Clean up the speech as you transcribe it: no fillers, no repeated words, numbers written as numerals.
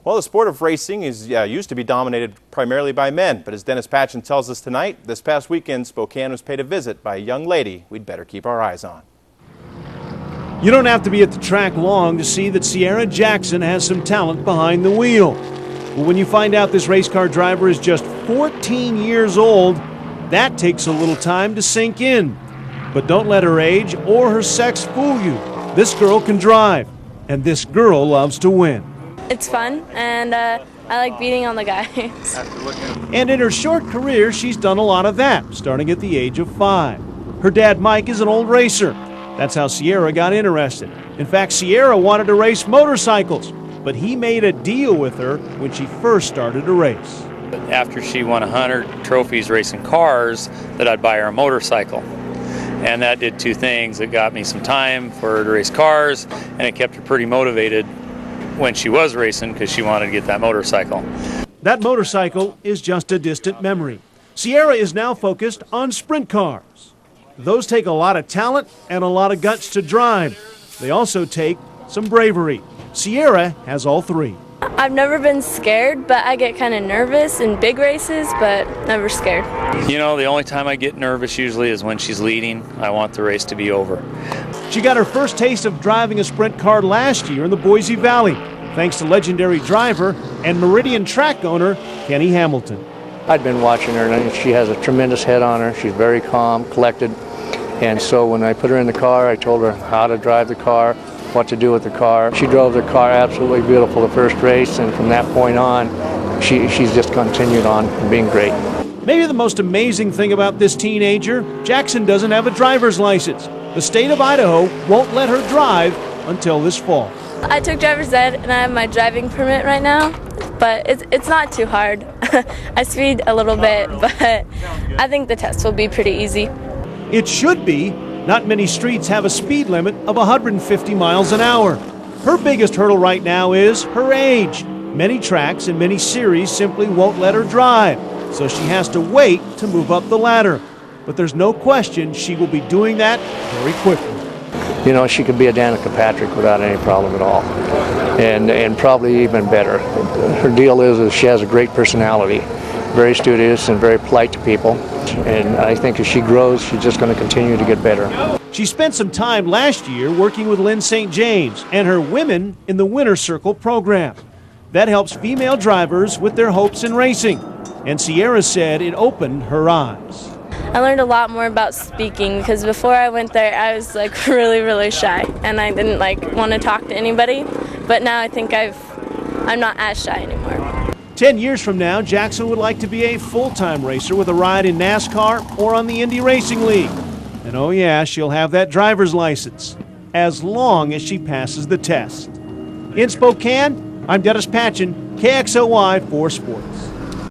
Well, the sport of racing used to be dominated primarily by men, but as Dennis Patchen tells us tonight, this past weekend, Spokane was paid a visit by a young lady we'd better keep our eyes on. You don't have to be at the track long to see that Sierra Jackson has some talent behind the wheel. But when you find out this race car driver is just 14 years old, that takes a little time to sink in. But don't let her age or her sex fool you. This girl can drive, and this girl loves to win. It's fun, and I like beating on the guys. And in her short career, she's done a lot of that, starting at the age of 5. Her dad, Mike, is an old racer. That's how Sierra got interested. In fact, Sierra wanted to race motorcycles, but he made a deal with her when she first started to race. After she won 100 trophies racing cars, that I'd buy her a motorcycle. And that did two things. It got me some time for her to race cars, and it kept her pretty motivated when she was racing because she wanted to get that motorcycle. That motorcycle is just a distant memory. Sierra is now focused on sprint cars. Those take a lot of talent and a lot of guts to drive. They also take some bravery. Sierra has all three. I've never been scared, but I get kind of nervous in big races, but never scared. You know, the only time I get nervous usually is when she's leading. I want the race to be over. She got her first taste of driving a sprint car last year in the Boise Valley, thanks to legendary driver and Meridian track owner Kenny Hamilton. I'd been watching her, and she has a tremendous head on her. She's very calm, collected, and so when I put her in the car, I told her how to drive the car, what to do with the car. She drove the car absolutely beautiful the first race, and from that point on, she's just continued on being great. Maybe the most amazing thing about this teenager, Jackson doesn't have a driver's license. The state of Idaho won't let her drive until this fall. I took driver's ed, and I have my driving permit right now, but it's not too hard. I speed a little bit, but I think the test will be pretty easy. It should be. Not many streets have a speed limit of 150 miles an hour. Her biggest hurdle right now is her age. Many tracks and many series simply won't let her drive, so she has to wait to move up the ladder. But there's no question she will be doing that very quickly. You know, she could be a Danica Patrick without any problem at all, and probably even better. Her deal is she has a great personality, very studious and very polite to people, and I think as she grows, she's just going to continue to get better. She spent some time last year working with Lynn St. James and her Women in the Winner's Circle program. That helps female drivers with their hopes in racing, and Sierra said it opened her eyes. I learned a lot more about speaking because before I went there, I was like really shy, and I didn't want to talk to anybody. But now I think I'm not as shy anymore. 10 years from now, Jackson would like to be a full-time racer with a ride in NASCAR or on the Indy Racing League. And oh yeah, she'll have that driver's license, as long as she passes the test. In Spokane, I'm Dennis Patchen, KXLY 4 Sports.